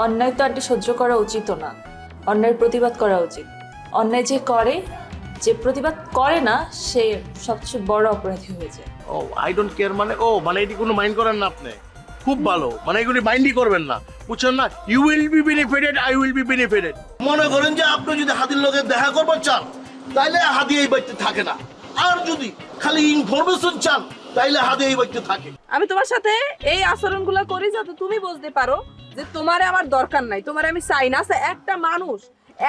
অন্যায় তো আন্টি সহ্য করা উচিত না, অন্যায়ের প্রতিবাদ করা উচিত। অন্যায় যে করে, যে প্রতিবাদ করে না, সে সবচেয়ে বড় অপরাধী হয়ে যায়। ও আই ডোন্ট কেয়ার মানে এটি কোনো মাইন্ড করেন না আপনি? খুব ভালো, মানে এগুলি মাইন্ডই করবেন না, বুঝছেন না? You will be benefited, I will be benefited. মনে করেন যে আপনি যদি হাদির লগে দেখা করবার চান, তাইলে হাদি এই বাড়িতে থাকে না। আর যদি খালি ইনফরমেশন চান, তাইলে হাদি এই বাড়িতে থাকে। আমি তোমার সাথে এই আচরণগুলো করি যাতে তুমি বুঝতে পারো যে তোমারে আমার দরকার নাই, তোমারে আমি চাই না। একটা মানুষ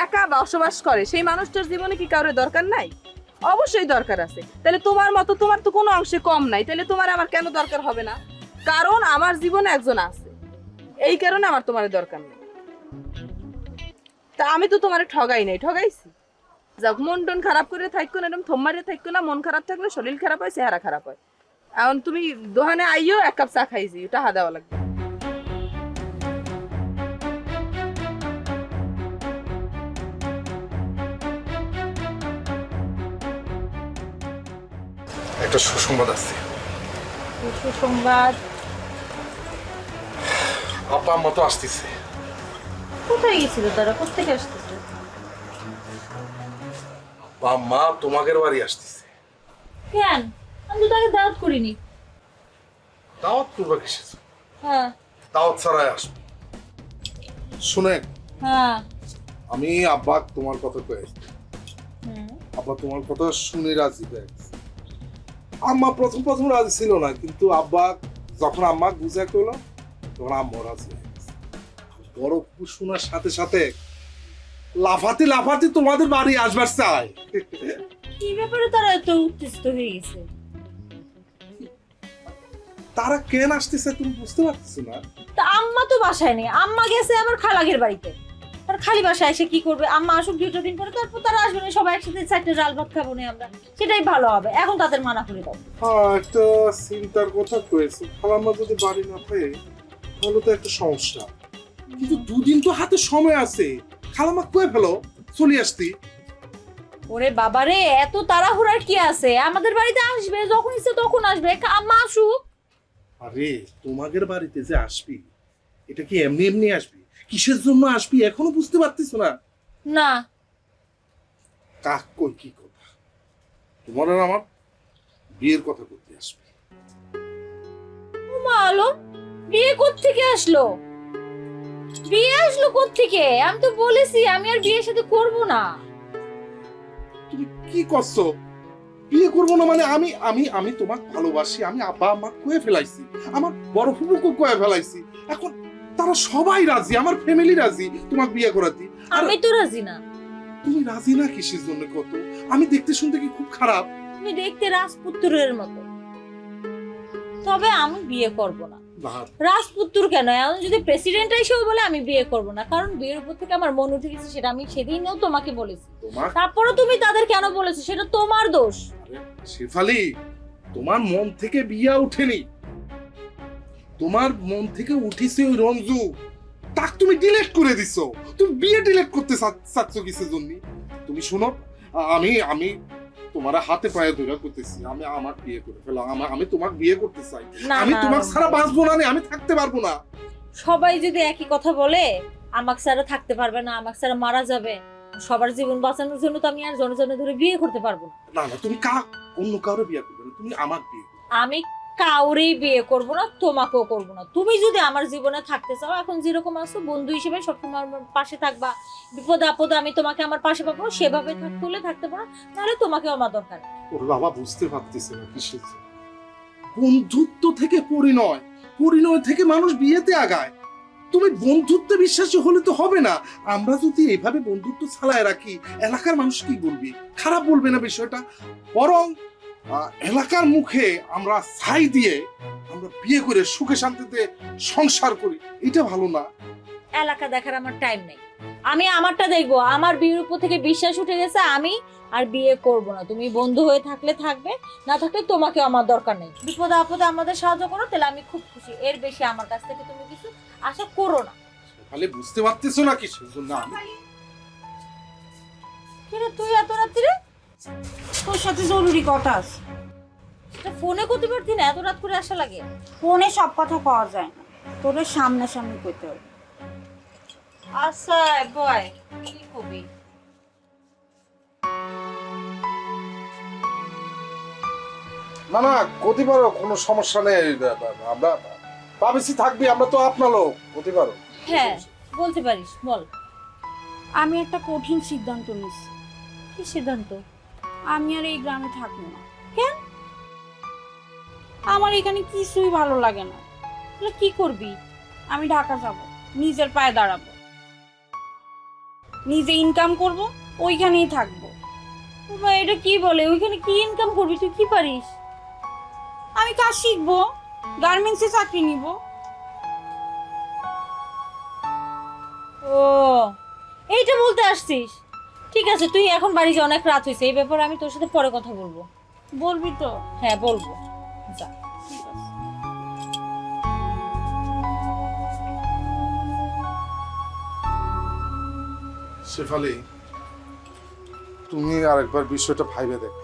একা বসবাস করে, সেই মানুষটার জীবনে কি কারোর দরকার নাই? অবশ্যই দরকার আছে। তাহলে তোমার মতো তোমার তো কোনো অংশে কম নাই, তাহলে তোমার আমার কেন দরকার হবে না? কারণ আমার জীবনে একজন আছে, এই কারণে আমার তোমার দরকার নেই। তা আমি তো তোমারে ঠগাই নাই, ঠগাইছি? যাক, মন টন খারাপ করে থাকো না, এরকম থম মারিয়ে থাকো না। মন খারাপ থাকলে শরীর খারাপ হয়, চেহারা খারাপ হয়। এখন তুমি দোকানে আইও, এক কাপ চা খাইছি, টাকা দেওয়া লাগবে। একটা সুসংবাদ আছে। সুসংবাদ? আব্বা আম্মা তো আসতেছে। কোথায় গেছিল তারা? কোথেকে আসতেছে? আব্বা আম্মা তোমাদের বাড়ি আসতেছে। কেন? আমি তো তাকে দাওয়াত করিনি। দাওয়াত করবা কিসের? হ্যাঁ দাওয়াত ছাড়াই আসবে। শুনেন, হ্যাঁ। আমি আব্বা তোমার কথা কয়ে আব্বা তোমার কথা শুনে রাজি হয়ে গেছে। আম্মা প্রথম প্রথম রাজি ছিল না, কিন্তু আব্বা যখন আম্মা বুঝা করলো তখন আম্মা রাজি হয়ে গেছে। বড় খুব শোনার সাথে সাথে লাফাতে লাফাতে তোমাদের বাড়ি আসবার চাই। কি ব্যাপারে তারা এত উত্তেজিত হয়ে গেছে? তারা কেন আসতেছে তুমি বুঝতে পারছো না? তা আম্মা তো বাসায় নেই, আম্মা গেছে আবার খালাগের বাড়িতে। আর খালি বাসায় এসে কি করবে? আম্মা আসুক 2টা দিন পরে, তারপর তারা আসবে না, সবাই একসাথে 4টে ডাল ভাত খাবো না আমরা, সেটাই ভালো হবে। এখন তাদের মানা করে দাও। হ্যাঁ, একটা চিন্তার কথা কয়েছে। খালাম্মা যদি বাড়ি না পায় তাহলে তো একটা সমস্যা, কিন্তু 2 দিন তো হাতে সময় আছে। খালাম্মা কয়ে ফেলো চলে আসতি। ওরে বাবারে, এত তাড়াহুড়ার কি আছে? আমাদের বাড়িতে আসবে, যখন ইচ্ছে তখন আসবে। আম্মা আসুক। আরে তোমাদের বাড়িতে যে আসবি, এটা কি এমনি এমনি আসবি? কিসের জন্য আসবি এখনো বুঝতে পারতিস না? না। কাক কই কি কথা? তোমার আর আমার বিয়ের কথা করতে আসবি। মা আলো, বিয়ে কোত্থেকে আসলো? বিয়ে আসলো কোত্থেকে? আমি তো বলেছি আমি আর বিয়ের সাথে করব না। তুমি কি করছো? বিয়ে করবো না মানে? আমি আমি আমি তোমাকে ভালোবাসি, আমি আব্বা আম্মা কয়ে ফেলাইছি, আমার বড় ফুফুকে কয়ে ফেলাইছি। এখন তারা সবাই রাজি, আমার ফ্যামিলি রাজি তোমাকে বিয়ে করাতে। আমি তো রাজি না। তুমি রাজি না কিসের জন্য? কত আমি দেখতে শুনতে কি খুব খারাপ? তুমি দেখতে রাজপুত্রের মতো, তবে আমি বিয়ে করব না। রাজপুত্র কেন, এখন যদি প্রেসিডেন্ট এসেও বলে আমি বিয়ে করব না, কারণ বিয়ের উপর থেকে আমার মন উঠে গেছে। সেটা আমি সেদিনও তোমাকে বলেছি, তারপরে তুমি তাদের কেন বলেছো? সেটা তোমার দোষ। শেফালি, তোমার মন থেকে বিয়ে উঠেনি, তোমার মন থেকে উঠেছে ওই রঞ্জু। তাক তুমি ডিলিট করে দিছো। তুমি বিয়ে ডিলিট করতে চাচ্ছ কিসের জন্য? তুমি শোনো, আমি আমি তোমার হাতে পায়ে ধরে করতেছি, আমি আমার বিয়ে করে ফেলো। আমি তোমাকে বিয়ে করতে চাই। আমি তোমাকে ছাড়া বাঁচবো না, আমি থাকতে পারবো না। সবাই যদি একই কথা বলে, আমাকে ছাড়া থাকতে পারবে না, আমাকে ছাড়া মারা যাবে, সবার জীবন বাঁচানোর জন্য তো আমি আর জনে জনে ধরে বিয়ে করতে পারবো না। না না, তুমি অন্য কারো বিয়ে করবে না, তুমি আমার বিয়ে করবে। আমি কাউরেই বিয়ে করব না, তোমাকেও করব না। তুমি যদি আমার জীবনে থাকতে চাও, এখন যেরকম আছো বন্ধু হিসেবে সবসময় আমার পাশে থাকবা, বিপদে আপদে আমি তোমাকে আমার পাশে পাবো, সেভাবে থাকতে হলে থাকতে পারো, নাহলে তোমাকেও আমার দরকার। ওর বাবা বুঝতে পারতেছে না কিসের জন্য। বন্ধুত্ব থেকে পরিণয়, পরিণয় থেকে মানুষ বিয়েতে আগায়। তুমি বন্ধুত্বে বিশ্বাসী হলে তো হবে না। আমরা যদি এভাবে বন্ধুত্ব চালায় রাখি, এলাকার মানুষ কি বলবে? খারাপ বলবে না বিষয়টা? বরং এলাকার মুখে আমরা ছাই দিয়ে আমরা বিয়ে করে সুখে শান্তিতে সংসার করি, এটা ভালো না? এলাকা দেখার আমার টাইম নেই, আমি আমারটা দেখবো। আমার বিয়ের উপর থেকে বিশ্বাস উঠে গেছে, আমি আর বিয়ে করব না। তুমি বন্ধু হয়ে থাকলে থাকবে, না থাকলে তোমাকেও আমার দরকার নেই। বিপদে আপদে আমাদের সাহায্য করো, তাহলে আমি খুব খুশি। এর বেশি আমার কাছ থেকে তুমি কিছু আশা করো না। তাহলে বুঝতে পারতেছো না কিসের জন্য আমি? কিরে তুই এত রাত্রে? তোর সাথে জরুরি কথা আছে। সেটা ফোনে করতে পারতি না? এত রাত করে আসা লাগে? ফোনে সব কথা পাওয়া যায় না, তোর সামনাসামনি কইতে হবে। আচ্ছা বয় কি কবি? না না গতি পারো, কোনো সমস্যা নেই। আমরা ভাবেছি থাকবি, আমরা তো আপনার লোক, গতি পারো। হ্যাঁ বলতে পারিস, বল। আমি একটা কঠিন সিদ্ধান্ত নিচ্ছি। কি সিদ্ধান্ত? আমি আর এই গ্রামে থাকবো না। কেন? আমার এখানে কিছুই ভালো লাগে না। তাহলে কি করবি? আমি ঢাকা যাব, নিজের পায়ে দাঁড়াবো, নিজে ইনকাম করব, ওইখানেই থাকবো। বাবা এটা কি বলে? ওইখানে কি ইনকাম করবি? তুই কি পারিস? আমি কাজ শিখবো, গার্মেন্টসে চাকরি নিব। ও এইটা বলতে আসছিস? ঠিক আছে তুই এখন বাড়ি যা, অনেক রাত হয়েছে। এই ব্যাপারে আমি তোর সাথে পরে কথা বলবো। বলবি তো? হ্যাঁ বলবো, যা। ঠিক আছে। শেফালি, তুমি আরেকবার বিষয়টা ভাইবে দেখো।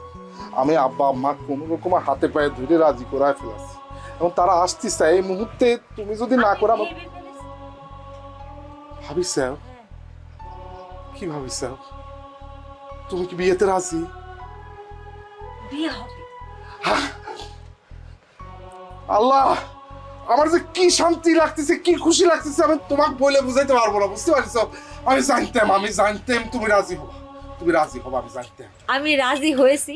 আমি আব্বা আম্মা কোন রকম হাতে পায়ে ধরে রাজি করায় ফেলাছি, এবং তারা আসতেছে এই মুহূর্তে। তুমি যদি না করো আমার ভাবিস, কি ভাবিস? তুমি কি বিয়েতে রাজি? বিয়ে হবে। আল্লাহ, আমার যে কি শান্তি লাগতেছে, কি খুশি লাগতেছে, আমি তোমাকে বলে বুঝাইতে পারবো না, বুঝতে পারছো? আমি জানতাম তুমি রাজি হবা, তুমি রাজি হবা, আমি জানতাম। আমি রাজি হয়েছি,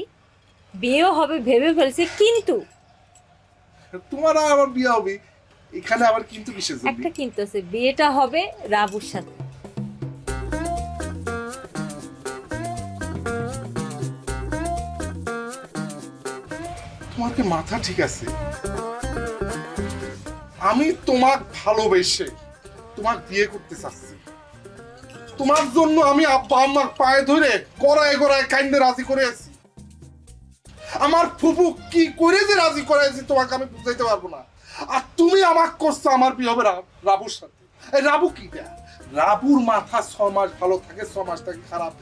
বিয়েও হবে ভেবে ফেলছি, কিন্তু তোমার আর আমার বিয়ে হবে, এখানে আবার কিন্তু কিসের জন্য? একটা কিন্তু আছে, বিয়েটা হবে রাবুর সাথে। তোমার কি মাথা ঠিক আছে? আমি তোমাক ভালোবেসে তোমাক বিয়ে করতে চাচ্ছি। তোমার জন্য আমি আব্বা আম্মার পায়ে ধরে গড়ায় গড়ায় কাইন্দে রাজি করেছি। আমার ফুফু কি করে যে রাজি করেছি তোমাকে আমি বুঝাইতে পারবো না। আর তুমি আমাকে করছো আমার বিয়ে হবে রাবুর সাথে। এই রাবু কি দেয়? রাবুর মাথা 6 মাস ভালো থাকে, 6 মাস থাকে খারাপ।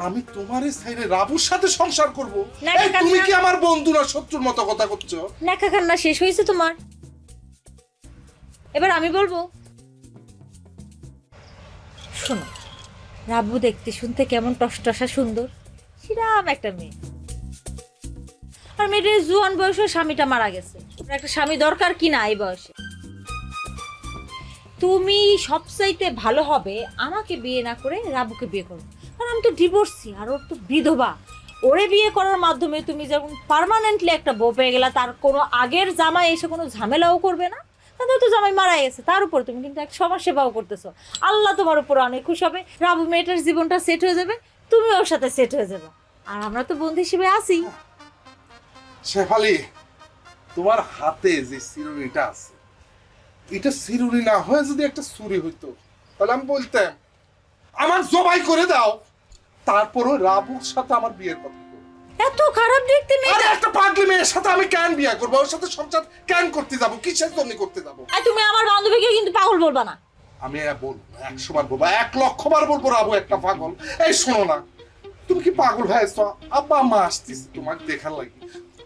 আমি তোমার সাইডে রাবুর সাথে সংসার করব? না, এই তুমি কি আমার বন্ধু না শত্রুর মতো কথা করছো? নেকা কান্না শেষ হয়েছে তোমার? এবার আমি বলবো, শোনো, রাবু দেখতে শুনতে কেমন টসটসা সুন্দর, সেরাম একটা মেয়ে। আর মেয়েটার জুয়ান বয়সে স্বামীটা মারা গেছে। ওর একটা স্বামী দরকার কি না এই বয়সে? তুমি সবচাইতে ভালো হবে আমাকে বিয়ে না করে রাবুকে বিয়ে করো, কারণ আমি তো ডিভোর্সি আর ওর তো বিধবা। ওরে বিয়ে করার মাধ্যমে তুমি যেমন পার্মানেন্টলি একটা বউ পেয়ে গেলা, তার কোনো আগের জামাই এসে কোনো ঝামেলাও করবে না। তাদের তো জামাই মারা গেছে, তার উপর তুমি কিন্তু এক সমাজ সেবাও করতেছো। আল্লাহ তোমার উপর অনেক খুশি হবে, রাবু মেয়েটার জীবনটা সেট হয়ে যাবে, তুমি ওর সাথে সেট হয়ে যাবে, আর আমরা তো বন্ধু হিসেবে আছি। শেফালি, তোমার হাতে যে চিরুনিটা আছে, এটা চিরুনি না হয়ে যদি একটা ছুরি হইতো, তাহলে আমি বলতাম আমার জবাই করে দাও, তারপরও রাবুর সাথে আমার বিয়ের কথা বলবো। এত খারাপ দেখতে মেয়ে? আরে একটা পাগলি মেয়ের সাথে আমি কেন বিয়ে করবো? ওর সাথে সংসার কেন করতে যাবো? কিসের জন্য করতে যাবো? আর তুমি আমার বান্ধবীকে কিন্তু পাগল বলবা না। আমি বলবো, 100 বার বলবো, 1,00,000 বার বলবো রাবু একটা পাগল। এই শোনো না, তুমি কি পাগল হয়েছো? আব্বা আম্মা আসতেছে তোমাকে দেখার লাগি,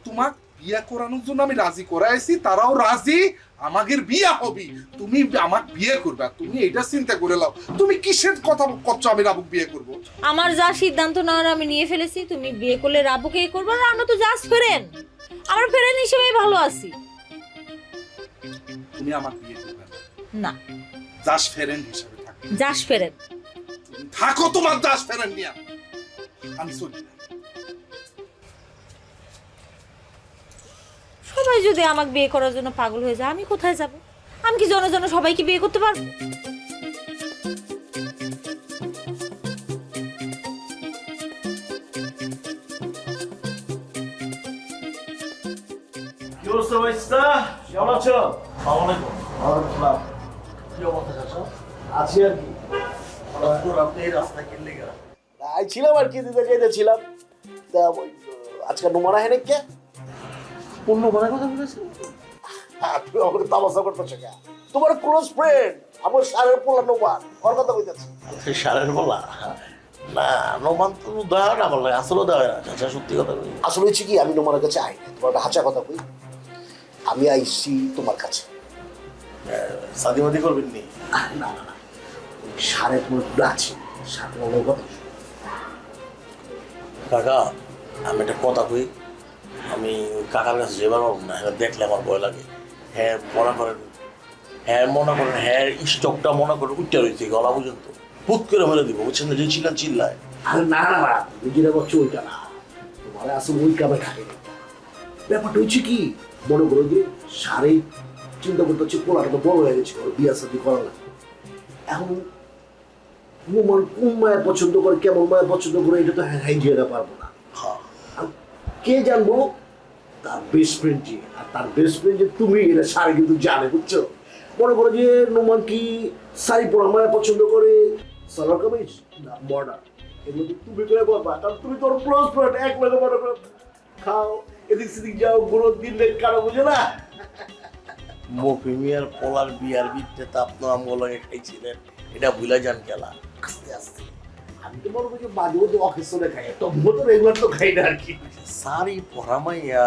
তোমাকে বিয়ে করানোর জন্য আমি রাজি করাইছি, তারাও রাজি, আমাদের বিয়ে হবে, তুমি আমাকে বিয়ে করবে। তুমি এটা চিন্তা করে নাও, তুমি কিসের কথা করছো আমি রাবুক বিয়ে করব? আমার যা সিদ্ধান্ত নেওয়ার আমি নিয়ে ফেলেছি, তুমি বিয়ে করলে রাবুকে করবে, আর আমরা তো জাস্ট ফ্রেন্ড, আমরা ফ্রেন্ড হিসেবেই ভালো আছি। তুমি আমাকে বিয়ে করবে না, জাস্ট ফ্রেন্ড হিসেবে থাকো। জাস্ট ফ্রেন্ড থাকো তোমার জাস্ট ফ্রেন্ড নিয়ে, আমি চলি না। সবাই যদি আমাকে বিয়ে করার জন্য পাগল হয়ে যায়, আমি কোথায় যাব? আমি কি জনে জনে সবাইকে বিয়ে করতে পারবো? কি অবস্থা ভাইস্তা? কেমন আছো? আসসালামু আলাইকুম। ওয়ালাইকুম আসসালাম। কি অবস্থা চাচা? আছি আর কি। আপনি এই রাস্তা কিনলে গেল? ছিলাম আর কি, দিতে চাইতেছিলাম। তা আজকে নোমানা হেনে কে? পূর্ণ করার কথা বলেছেন? তুমি আমাকে তামাশা করতেছো কে? তোমার ক্লোজ ফ্রেন্ড আমার সারের পোলা নোমান, ওর কথা কইতেছি। সারের বলা না, নোমান তো দেওয়া না বলে, আসলেও দেওয়া না চাচা, সত্যি কথা বলি। আসলে হয়েছে কি, আমি নোমানের কাছে আই না, তোমার একটা হাঁচা কথা কই, আমি আইসি তোমার কাছে। সাদিমাদি করবেন নি? না না না, সারে পুরো আছে সাথে আমার কথা কাকা আমি একটা কথা কই, আমি ওই কাকার কাছে যেবার পারবো না, হ্যাঁ দেখলে আমার ভয় লাগে। হ্যাঁ মনে করেন হ্যাঁ স্টকটা মনে করেন উঠতে রয়েছে গলা পর্যন্ত হুট করে ফেলে দিব, বুঝছেন না, যে চিল্লায়। আরে না না না তুমি যেটা করছো ওইটা না, তোমার আসলে ওই কামে থাকে না। ব্যাপারটা হচ্ছে কি, মনে করো যে সারে চিন্তা করতে হচ্ছে পোলাটা তো বড় হয়ে গেছে, ওর বিয়া শাদী করা লাগে। এখন কোন মায়ের পছন্দ করে কেমন মায়ের পছন্দ করে এটা তো হাইজিয়াটা পারবো না। হ্যাঁ আর কে জানবো তার বেস্ট ফ্রেন্ড যে, আর তার বেস্ট ফ্রেন্ড যে তুমি, এটা সারে কিন্তু জানে, বুঝছো। মনে করো যে নোমান কি শাড়ি পরা মায়ের পছন্দ করে সালোয়ার কামিজ না মডার্ন, এগুলো তো তুমি করে বলবা, কারণ তুমি তোর ক্লোজ ফ্রেন্ড, এক লাগে মনে করো খাও এদিক সেদিক যাও গুঁড়ো দিন কারো বুঝে না। মফি মিয়ার পোলার বিয়ার বিটতে তো আপনার আমগুলোকে খাইছিলেন, এটা ভুলে যান খেলা। আস্তে আস্তে আমি তো মনে করি যে মাঝে মধ্যে অকেশনে খাই, তো মতো রেগুলার তো খাই না আর কি। শাড়ি পরা মাইয়া,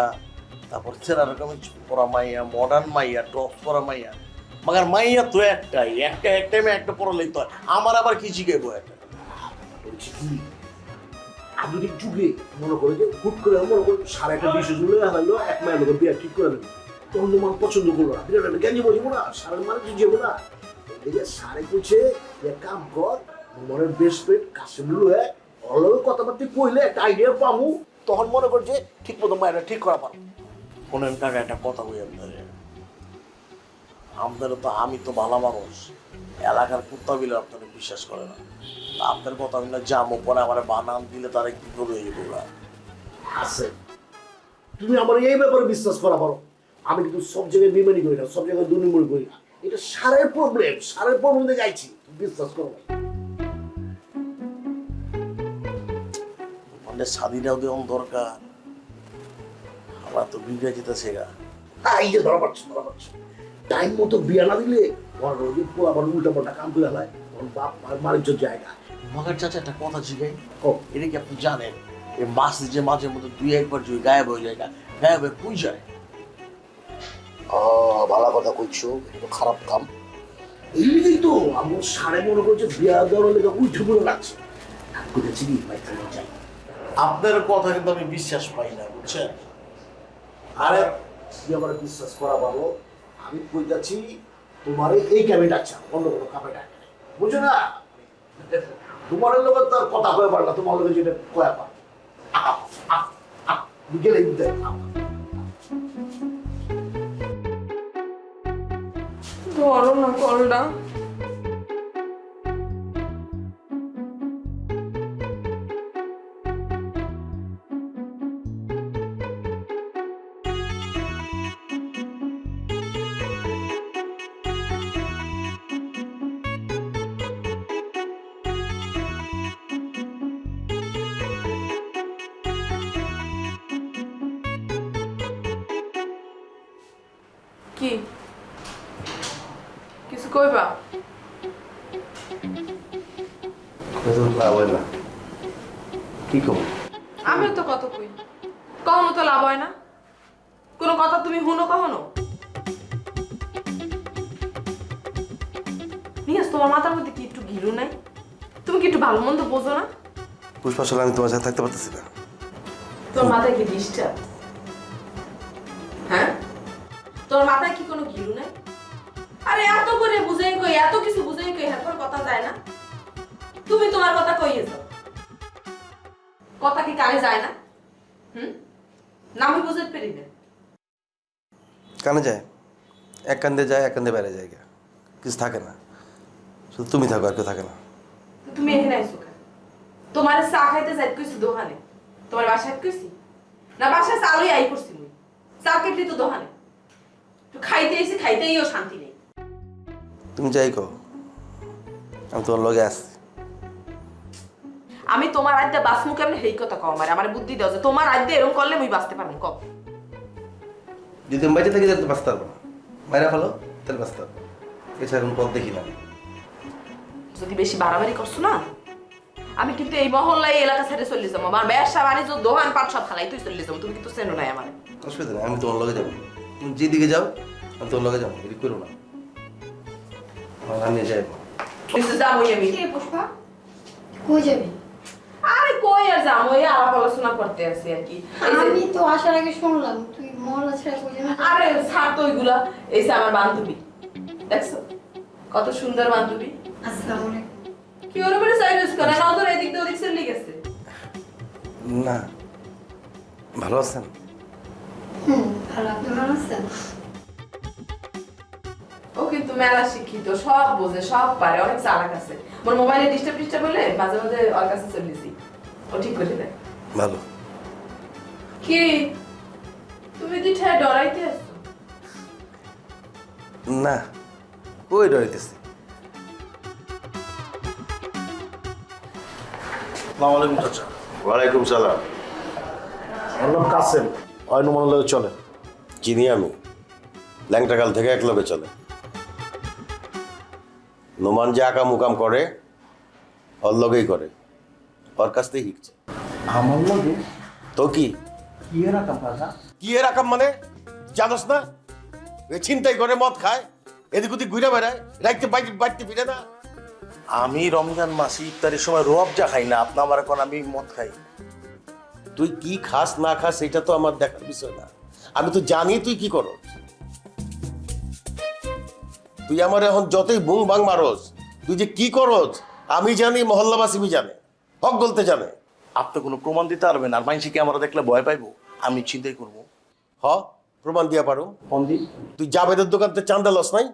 তারপর সেরার কামিজ পরা মাইয়া, মডার্ন মাইয়া, টপ পরা মাইয়া, মগর মাইয়া তো একটাই একটা পড়ালেই তো হয়। আমার আবার কি শিখাইবো এটা? বলছি কি আধুনিক যুগে মনে করে যে হুট করে মনে করে সাড়ে একটা বিশেষ হলো এক মায়ের লোকের বিয়ে ঠিক করে দেবে, তোর মান পছন্দ করলো না, বিরাট একটা জ্ঞানী বলবো না, সারের মানে তুই যাবো না। এদিকে সারে করছে যে কাম কর, মনের বেস্ট ফ্রেন্ড কাছে মিলো হ্যাঁ অলগে কথাবার্তা কইলে একটা আইডিয়া পাবো, তখন মনে করছে ঠিক মতো মায়েরা ঠিক করা পারবো। শোনেন কাকা, একটা কথা বলি আপনাদের তো আমি তো ভালো মানুষ, এলাকার কুত্তা বিলে আপনারা বিশ্বাস করে না। আপনার কথা আমি না জামো পরে আমার বানান দিলে তারা কি করবে এগুলা? আছে তুমি আমার এই ব্যাপারে বিশ্বাস করা পারো, আমি কিন্তু সব জায়গায় বেমানি করি না, সব জায়গায় দুর্নিমূল করি না, এটা সারের প্রবলেম দিয়ে যাইছি, তুমি বিশ্বাস করো ভাই। মানে স্বাধীনতাও দেওয়া দরকার, আমার তো বিগড়ে যেতেছে গা। এই যে ধরা পাচ্ছ টাইম মতো বিয়া না দিলে আবার উল্টা পাল্টা কাম করে হয়, তখন বাপ মারিজ্য জায়গা। মগের চাচা একটা কথা জিগাই, ও এটা কি আপনি জানেন এই মাছ যে মাঝে মধ্যে দুই একবার যদি গায়েব হয়ে যায়, গায়েব হয়ে পুই যায়? ভালো কথা কইছো, এটা তো খারাপ কাম। এই তো আমার সাড়ে মনে করছে বিয়া দেওয়ার লেগে উঠে পড়ে লাগছে, বুঝেছি কি ভাই চলে যাই। আপনার কথা কিন্তু আমি বিশ্বাস পাই না, বুঝছেন? আরে তুই আমার বিশ্বাস করা বাবু, আমি কই যাচ্ছি তোমার এই ক্যাবে ডাকছে, অন্য কোনো কামে ডাকে না, বুঝছো না। তোমার লোকের তো আর কথা কয়ে পার না, তোমার লোকের যেটা কয়ে পার গেলে ধরো না কলটা। কি কিছু কইবা? কি খবর? আমিও তো কত কই, কখনো তো লাভ হয় না, কোনো কথা তুমি শুনো কখনো? নিয়াস, তোমার মাথার মধ্যে কি একটু ঘিরু নাই? তুমি কি একটু ভালো মন্দ বোঝো না? পুষ্পা আসলে আমি তোমার সাথে থাকতে পারতেছি না। তোর মাথায় কি ডিস্টার্ব? হ্যাঁ, তোর মাথায় কি কোনো ঘিরু নাই? আরে এত করে বুঝাই কই, এত কিছু বুঝাই কই, এরপর কথা যায় না? তুমি তোমার কথা কইয়ে যাও, কথা কি কানে যায় না? না আমি বুঝতে পারি না। কানে যায়, এক কান্দে যায়, এক কান্দে বাইরে যায়, কিছু থাকে না, শুধু তুমি থাকো, আর কেউ থাকে না। তো তুমি এখানে আইছো কেন? তোমার চা খাইতে যাই কইছি দোকানে, তোমার বাসায় কইছি না? বাসায় চালই আই করছি, মুই চা কেটলি তো দোকানে, তো খাইতে এসে খাইতেইও শান্তি নেই। তুমি যাই কো, আমি তোমার লগে আসছি। আমি তোমার আড্ডা বাসমু কেমনে হেই কথা কও, আমার বুদ্ধি দাও যে তোমার আড্ডা এরকম করলে মুই বাঁচতে পারবো কও। যদি আমি বাইরে থাকি তাহলে তো বাঁচতে পারবো না, বাইরে ফেলো তাহলে বাঁচতে পারবো, এছাড়া কোনো পথ দেখি না। যদি বেশি বাড়াবাড়ি করছো না, আমি কিন্তু এই মহল্লায় এই এলাকা ছেড়ে চলে যাবো, আমার ব্যবসা বাণিজ্য দোকান পাট সব ফালাই তুই চলে যাবো, তুমি কিন্তু চেনো নাই আমার। অসুবিধা নেই, আমি তোমার লগে যাবো, তুমি যেদিকে যাও আমি তোমার লগে যাবো, এদিক করো না, আমি যাই। কিছু যাবোই আমি। কে পুষ্পা কই যাবি? আরে কই আর যাবো, এই আলাপ আলোচনা করতে আছি আর কি। এই যে- আমি তো আসার আগে শুনলাম তুই মহল্লা ছেড়ে কই যাবি? আরে ছাড় তো ওইগুলা। এই যে আমার বান্ধবী, দেখছো কত সুন্দর বান্ধবী। আসসালামু আলাইকুম। কি ওর উপরে সাইরাস করে নজর এদিক দিয়ে ওদিক চলে গেছে। না, ভালো আছেন? ভালো, আপনি ভালো আছেন? ও কিন্তু মেলা শিক্ষিত, সব বোঝে, সব পারে, অনেক চালাক আছে। মোর মোবাইলে ডিস্টার্ব হলে মাঝে মাঝে ওর কাছে চলেছি, ও ঠিক করে দেয়। ভালো। কি তুমি দুইটা ডরাইতে আসছো? না, কই ডরাইতেছি? আসসালামু আলাইকুম চাচা। ওয়ালাইকুম সালাম। আমার নাম কাসেম, অনুমান লগে চলে। চিনি আমি, ল্যাংটাকাল থেকে এক লগে চলে। নোমান যে আকাম উকাম করে ওর লগেই করে, ওর কাছ থেকে শিখছে। আমার লগে তো কি কি রাখাম কাকা? কি এর আকাম মানে জানোস না? ছিনতাই করে মদ খায়, এদিক ওদিক ঘুরে বেড়ায়, রাইতে বাড়িতে ফিরে না। আমি রমজান মাসে ইফতারের সময় রোয়াবজা খাই না, আপনি আমার এখন আমি মদ খাই। তুই কি খাস না খাস এটা তো আমার দেখার বিষয় না, আমি তো জানি তুই কি করস। তুই আমার এখন যতই বুং বাং মারস, তুই যে কি করস আমি জানি, মহল্লাবাসী জানে, হক বলতে জানে। আপনি কোনো প্রমাণ দিতে পারবেন? আর মানুষ কি আমরা দেখলে ভয় পাইবো? আমি চিন্তাই করবো। হ, প্রমাণ দিয়া পারো। ফন্দি তুই জাবেদের দোকান থেকে চান্দা লস নাই?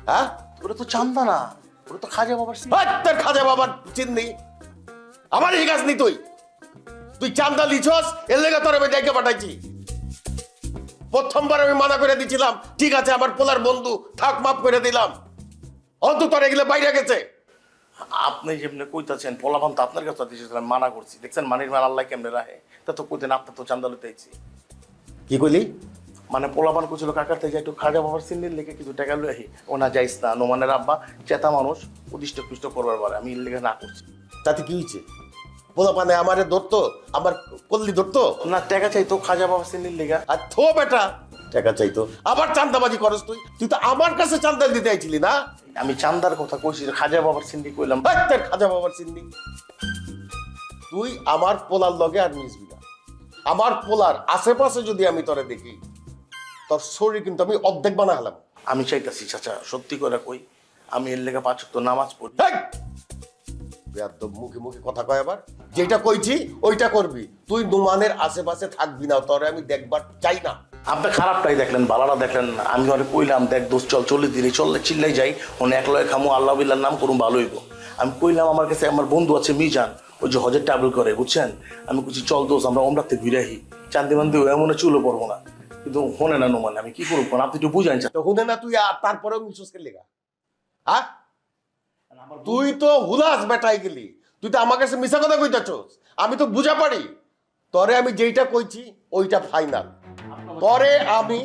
হ্যাঁ, ওটা তো চান্দা না, ওটা তো খাজা বাবার সিন। তোর খাজা বাবার চিন্নি আমার এই কাজ নি। তুই চান্দা লিছস, এর লেগে তোর আমি ডেকে পাঠাইছি। প্রথমবার আমি মানা করে দিছিলাম, ঠিক আছে আমার পোলার বন্ধু থাক, মাফ করে দিলাম। অন্ত তোর এগুলো বাইরে গেছে। আপনি যেমনি কইতাছেন পোলাপান তো আপনার কাছে দিয়েছিলাম, মানা করছি। দেখছেন মানির মাল আল্লাহ কেমনে রাখে। তা তো কইতেন আপনার তো চান্দা লইতে আইছি। কি কইলি? মানে পোলাপান কইছিল কাকার থেকে একটু খাজা বাবার সিন্নির লেগে কিছু টাকা লই আহি। ও না যাইস না, নোমানের আব্বা চেতা মানুষ, উদিষ্ট পুষ্ট করবার পরে আমি এর লেগে না করছি। তাতে কি হয়েছে? পোলা পানে আমারে ধরতো, আমার কল্লি ধরতো না, টাকা চাইতো খাজা বাবার সিন্নির লেগা। আর থো বেটা, টাকা চাইতো, আবার চান্দাবাজি করস। তুই তুই তো আমার কাছে চান্দা দিতে আইছিলি না? আমি চান্দার কথা কইছি, খাজা বাবার সিন্নি কইলাম। তোর খাজা বাবার চিন্নি। তুই আমার পোলার লগে আর মিশবি না। আমার পোলার আশেপাশে যদি আমি তোরে দেখি, তোর শরীর কিন্তু আমি অর্ধেক বানা হলাম। আমি চাইতাছি চাচা, সত্যি করে কই, আমি এর লেগে 5 ওয়াক্ত নামাজ পড়ি। বেয়াদব মুখে মুখে কথা কয় আবার। যেটা কইছি ওইটা করবি। তুই নুমানের আশেপাশে থাকবি না, তোরে আমি দেখবার চাই না। আপনি খারাপটাই দেখলেন, ভালোটা দেখলেন না। আমি অনেক কইলাম দেখ দোষ চল, চলে দিলে চললে চিল্লাই যাই, অনেক এক লয় খামু, আল্লাহ বিল্লার নাম করুন, ভালো হইব। আমি কইলাম আমার কাছে আমার বন্ধু আছে মিজান, ওই যে হজের ট্রাভেল করে, বুঝছেন। আমি কইছি চল দোষ আমরা ওমরাতে ঘুরে আহি, চান্দি মান্দি এমন চুলো পড়বো না। কিন্তু শোনে না নোমান, আমি কি করবো? আপনি একটু বুঝাইন। তো হুনে না তুই, আর তারপরেও মিসুসকে লেগা। হ্যাঁ, তুই তো হুলাস বেটাই গেলি। তুই তো আমার কাছে মিশা কথা কইতাছস। আমি তো বুঝা পারি। তরে আমি যেইটা কইছি ওইটা ফাইনাল। তরে আমি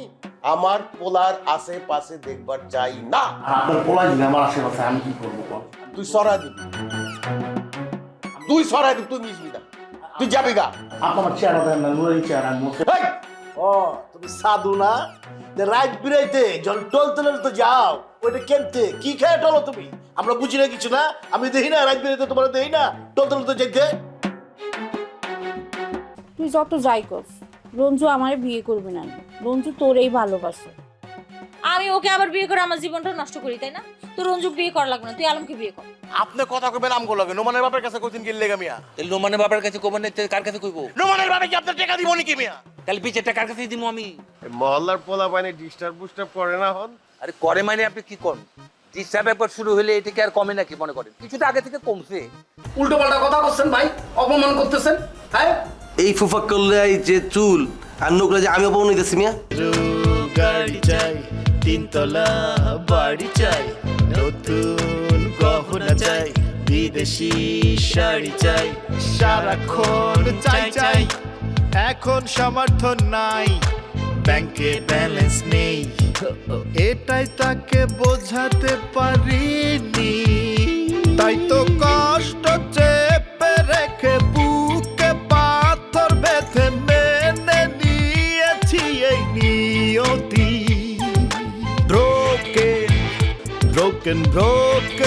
আমার পোলার আশেপাশে দেখবার চাই না। আপনার পোলাই দিন আমার আশেপাশে, আমি কি করবো? তুই সরাই দিবি, তুই সরাই দিবি, তুই মিশবি না, তুই যাবি গা। আপনার চেহারা দেন না, নুরানি চেহারা। হেই! ও তুমি সাধু না? রাত বিরাইতে যখন টলতে তো যাও, ওইটা কেনতে কি খেয়ে টলো তুমি? আমরা বুঝি না কিছু না? আমি দেখি না রাত বিরাইতে, তোমার দেখি না টলতে যাইতে? তুই যত যাই কর, রঞ্জু আমারে বিয়ে করবে না। রঞ্জু তোরেই ভালোবাসে। আমি ওকে আবার বিয়ে করে আমার জীবনটা নষ্ট করি, তাই না? তো রঞ্জু বিয়ে করা লাগবে না, তুই আলমকে বিয়ে কর। আপনি কথা কইবেন আমগো লাগে। নোমানের বাপের কাছে কইছেন কি লেগা মিয়া? তাহলে নোমানের বাবার কাছে কবেন না, কার কাছে কইবো? নোমানের বাপে কি আপনার টাকা দিব নাকি মিয়া? তাহলে বিচারটা কার কাছে দিব আমি? মহল্লার পোলা পানি ডিস্টার্ব করে না হন? আরে করে মানে আপনি কি করেন? ডিস্টার্ব একবার শুরু হলে এটাকে আর কমে নাকি মনে করেন? কিছুটা আগে থেকে কমছে। উল্টো পাল্টা কথা করছেন ভাই, অপমান করতেছেন। হ্যাঁ, এই ফুফা করলে যে চুল আর নোকরা যে আমি অপমান হইতেছি মিয়া। গাড়ি চাই, 3 তলা বাড়ি চাই, নতুন গহনা চাই, বিদেশি শাড়ি চাই, সারাক্ষণ চাই চাই। এখন সমর্থন নাই, ব্যাংকে ব্যালেন্স নেই, এটাই তাকে বোঝাতে পারিনি। তাই তো কষ্ট চেপে রেখে বুকে পাথর বেঁধে মেনে নিয়েছি এই নিয়তি। Broken, broken, broken.